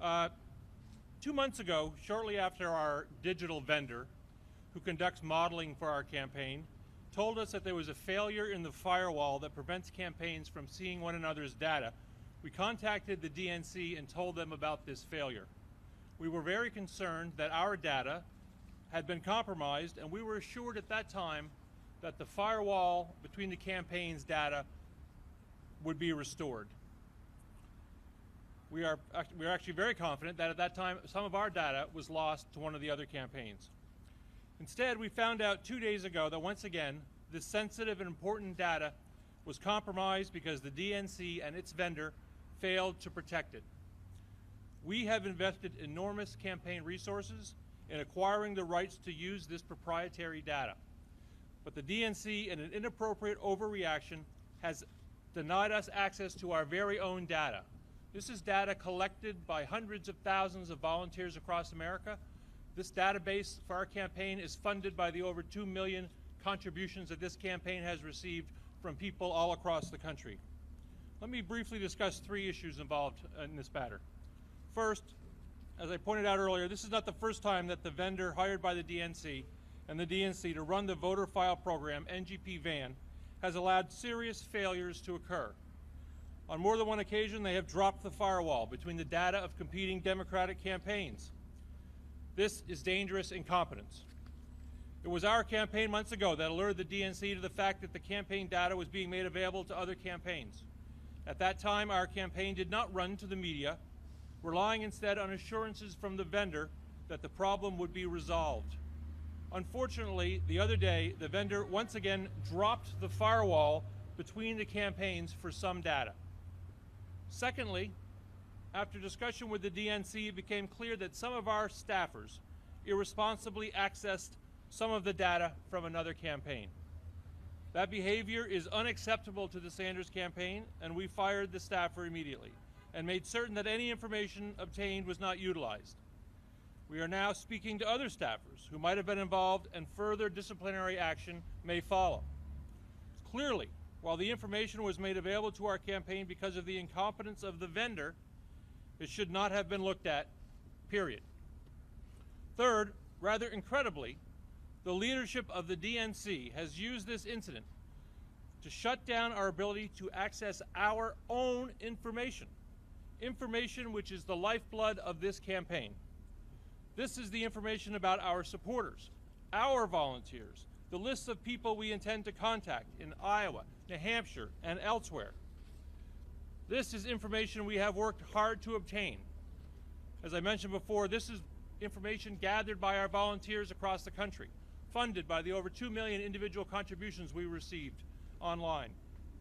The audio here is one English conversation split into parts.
2 months ago, shortly after our digital vendor, who conducts modeling for our campaign, told us that there was a failure in the firewall that prevents campaigns from seeing one another's data, we contacted the DNC and told them about this failure. We were very concerned that our data had been compromised, and we were assured at that time that the firewall between the campaign's data would be restored. We are actually very confident that at that time some of our data was lost to one of the other campaigns. Instead, we found out 2 days ago that once again this sensitive and important data was compromised because the DNC and its vendor failed to protect it. We have invested enormous campaign resources in acquiring the rights to use this proprietary data. But the DNC, in an inappropriate overreaction, has denied us access to our very own data. This is data collected by hundreds of thousands of volunteers across America. This database for our campaign is funded by the over 2 million contributions that this campaign has received from people all across the country. Let me briefly discuss 3 issues involved in this matter. First, as I pointed out earlier, this is not the first time that the vendor hired by the DNC and the DNC to run the voter file program, NGP VAN, has allowed serious failures to occur. On more than one occasion, they have dropped the firewall between the data of competing Democratic campaigns. This is dangerous incompetence. It was our campaign months ago that alerted the DNC to the fact that the campaign data was being made available to other campaigns. At that time, our campaign did not run to the media, relying instead on assurances from the vendor that the problem would be resolved. Unfortunately, the other day, the vendor once again dropped the firewall between the campaigns for some data. Secondly, after discussion with the DNC, it became clear that some of our staffers irresponsibly accessed some of the data from another campaign. That behavior is unacceptable to the Sanders campaign, and we fired the staffer immediately and made certain that any information obtained was not utilized. We are now speaking to other staffers who might have been involved, and further disciplinary action may follow. Clearly, while the information was made available to our campaign because of the incompetence of the vendor, it should not have been looked at, period. Third, rather incredibly, the leadership of the DNC has used this incident to shut down our ability to access our own information, information which is the lifeblood of this campaign. This is the information about our supporters, our volunteers, the lists of people we intend to contact in Iowa, New Hampshire, and elsewhere. This is information we have worked hard to obtain. As I mentioned before, this is information gathered by our volunteers across the country, funded by the over 2 million individual contributions we received online.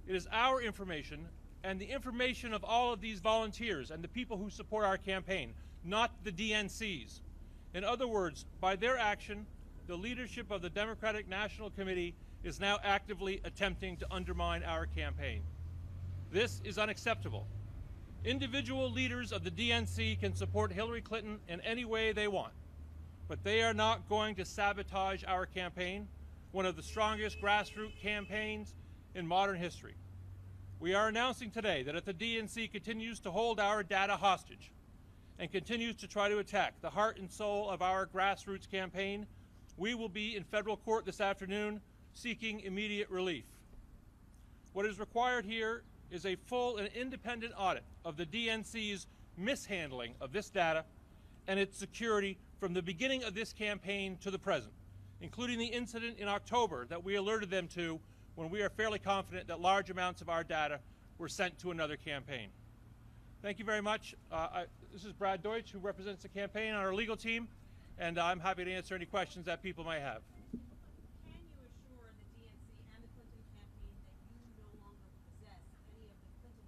It is our information and the information of all of these volunteers and the people who support our campaign, not the DNC's. In other words, by their action, the leadership of the Democratic National Committee is now actively attempting to undermine our campaign. This is unacceptable. Individual leaders of the DNC can support Hillary Clinton in any way they want, but they are not going to sabotage our campaign, one of the strongest grassroots campaigns in modern history. We are announcing today that if the DNC continues to hold our data hostage and continues to try to attack the heart and soul of our grassroots campaign, we will be in federal court this afternoon seeking immediate relief. What is required here is a full and independent audit of the DNC's mishandling of this data and its security from the beginning of this campaign to the present, including the incident in October that we alerted them to when we are fairly confident that large amounts of our data were sent to another campaign. Thank you very much. This is Brad Deutsch, who represents the campaign on our legal team, and I'm happy to answer any questions that people may have. Can you assure the DNC and the Clinton campaign that you no longer possess any of the Clinton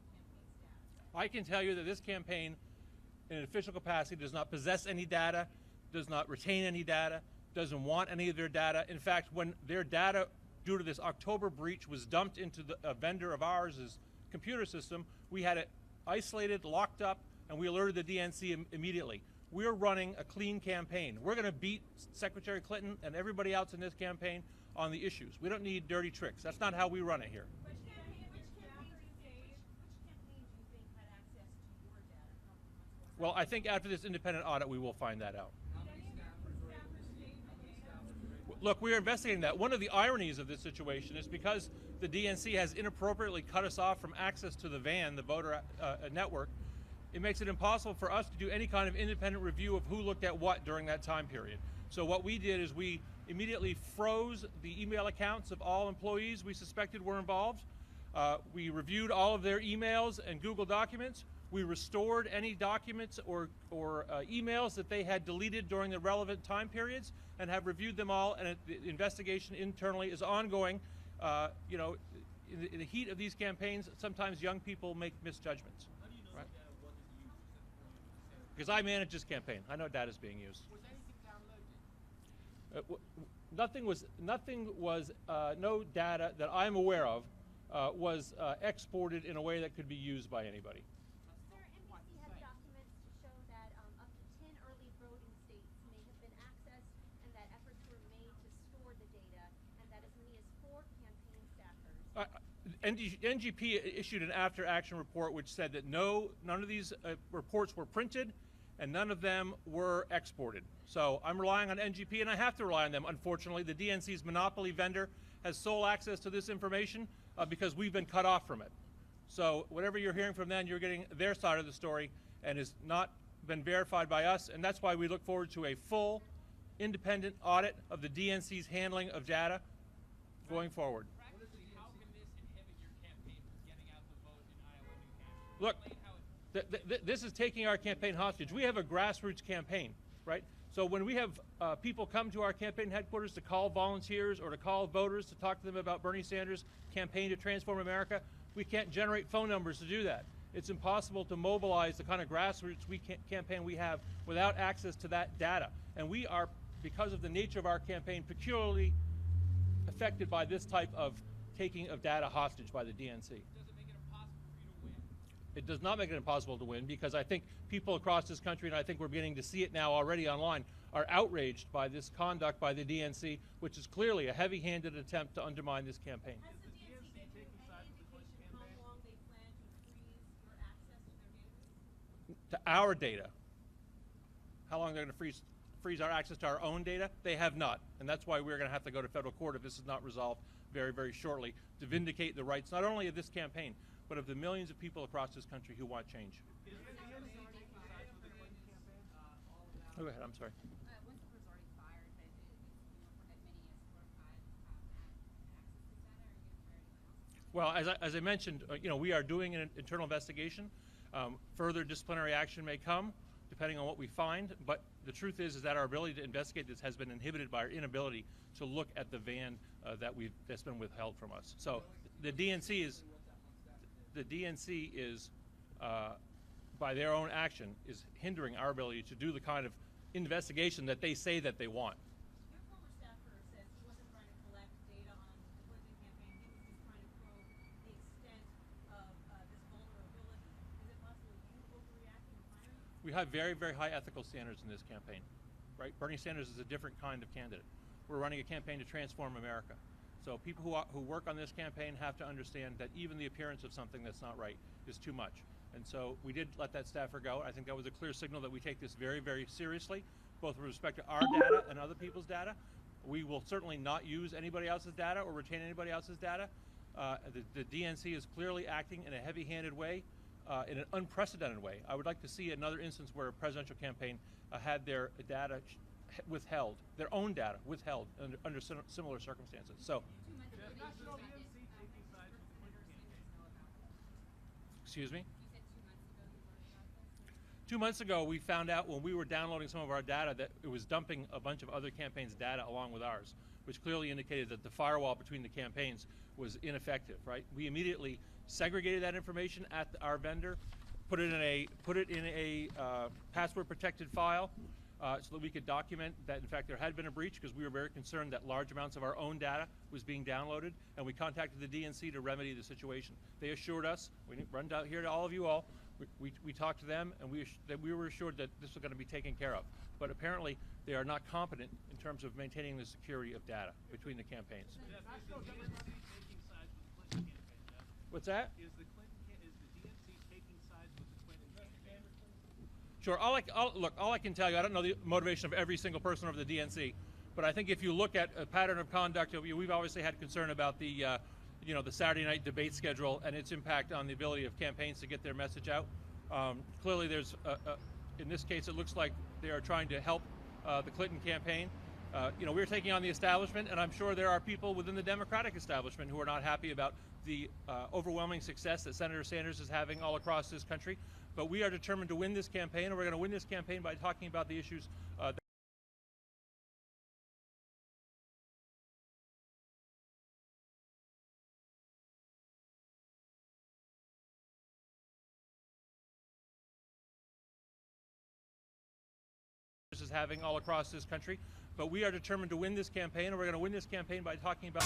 campaign's data? I can tell you that this campaign, in an official capacity, does not possess any data, does not retain any data, doesn't want any of their data. In fact, when their data, due to this October breach, was dumped into a vendor of ours' computer system, we had it isolated, locked up, and we alerted the DNC immediately. We're running a clean campaign. We're going to beat Secretary Clinton and everybody else in this campaign on the issues. We don't need dirty tricks. That's not how we run it here. Which campaign do you think had access to your data a couple of months Well, I think after this independent audit, we will find that out. Look, we are investigating that. One of the ironies of this situation is because the DNC has inappropriately cut us off from access to the VAN, the voter network, it makes it impossible for us to do any kind of independent review of who looked at what during that time period. So what we did is we immediately froze the email accounts of all employees we suspected were involved. We reviewed all of their emails and Google documents. We restored any documents or emails that they had deleted during the relevant time periods and have reviewed them all, and the investigation internally is ongoing. You know, in the heat of these campaigns, sometimes young people make misjudgments. How do you know Right? that data wasn't used at the point of the Senate? Because I manage this campaign. I know data is being used. Was anything downloaded? No data that I'm aware of was exported in a way that could be used by anybody. Sir, NBC has documents to show that up to 10 early voting states may have been accessed and that efforts were made to store the data, and that as many as 4 campaign staffers. NGP issued an after-action report which said that none of these reports were printed and none of them were exported. So I'm relying on NGP, and I have to rely on them. Unfortunately, the DNC's monopoly vendor has sole access to this information because we've been cut off from it. So whatever you're hearing from them, you're getting their side of the story, and has not been verified by us, and that's why we look forward to a full independent audit of the DNC's handling of data going forward. Practically, how can this inhibit your campaign from getting out the vote in Iowa and New Hampshire? Look, Explain how it this is taking our campaign hostage. We have a grassroots campaign, right? So when we have people come to our campaign headquarters to call volunteers or to call voters to talk to them about Bernie Sanders' campaign to transform America, we can't generate phone numbers to do that. It's impossible to mobilize the kind of grassroots campaign we have without access to that data. And we are, because of the nature of our campaign, peculiarly affected by this type of taking of data hostage by the DNC. does it make it impossible for you to win? It does not make it impossible to win, because I think people across this country, and I think we're beginning to see it now already online, are outraged by this conduct by the DNC, which is clearly a heavy-handed attempt to undermine this campaign. Has the DNC given you any indication how long they plan to freeze your access to their database? To our data. How long they're going to freeze our access to our own data? They have not, and that's why we're going to have to go to federal court if this is not resolved very, very shortly, to vindicate the rights not only of this campaign, but of the millions of people across this country who want change. Is the DNC taking sides with the Clinton campaign? All of that? Go ahead, I'm sorry. Once the was already fired, that as many as 4 or 5 access to data, are you going to fire anyone else? Well, as I mentioned, you know, we are doing an internal investigation. Further disciplinary action may come, depending on what we find. But the truth is that our ability to investigate this has been inhibited by our inability to look at the van that's been withheld from us. So the DNC is, by their own action, is hindering our ability to do the kind of investigation that they say that they want. Your former staffer says he wasn't trying to collect data on the Clinton campaign. He was just trying to probe the extent of this vulnerability. Is it possible you overreacted in firing him? We have very, very high ethical standards in this campaign, right? Bernie Sanders is a different kind of candidate. We're running a campaign to transform America. So people who work on this campaign have to understand that even the appearance of something that's not right is too much. And so we did let that staffer go. I think that was a clear signal that we take this very, very seriously, both with respect to our data and other people's data. We will certainly not use anybody else's data or retain anybody else's data. The DNC is clearly acting in a heavy-handed way, in an unprecedented way. I would like to see another instance where a presidential campaign had their data withheld, their own data withheld under similar circumstances. So, 2 months ago, National they suspended. DNC taking sides with the Clinton campaign. Know about this. excuse me? You said 2 months ago you learned about this? 2 months ago, we found out when we were downloading some of our data that it was dumping a bunch of other campaigns' data along with ours, which clearly indicated that the firewall between the campaigns was ineffective, right? We immediately segregated that information at our vendor, put it in a password-protected file, so that we could document that, in fact, there had been a breach, because we were very concerned that large amounts of our own data was being downloaded, and we contacted the DNC to remedy the situation. They assured us, we run down here to all of you all, we talked to them, and we were assured that this was going to be taken care of. But apparently, they are not competent in terms of maintaining the security of data between the campaigns. Jeff, is the DNC taking sides with the Clinton campaign, Jeff? What's that? Is the DNC taking sides with the Clinton campaign? Sure. All I can tell you, I don't know the motivation of every single person over the DNC, but I think if you look at a pattern of conduct, we've obviously had concern about the Saturday night debate schedule and its impact on the ability of campaigns to get their message out. Clearly, there's in this case, it looks like they are trying to help the Clinton campaign. We're taking on the establishment, and I'm sure there are people within the Democratic establishment who are not happy about the overwhelming success that Senator Sanders is having all across this country. But we are determined to win this campaign, and we're going to win this campaign by talking about the issues that is having all across this country. But we are determined to win this campaign, and we're going to win this campaign by talking about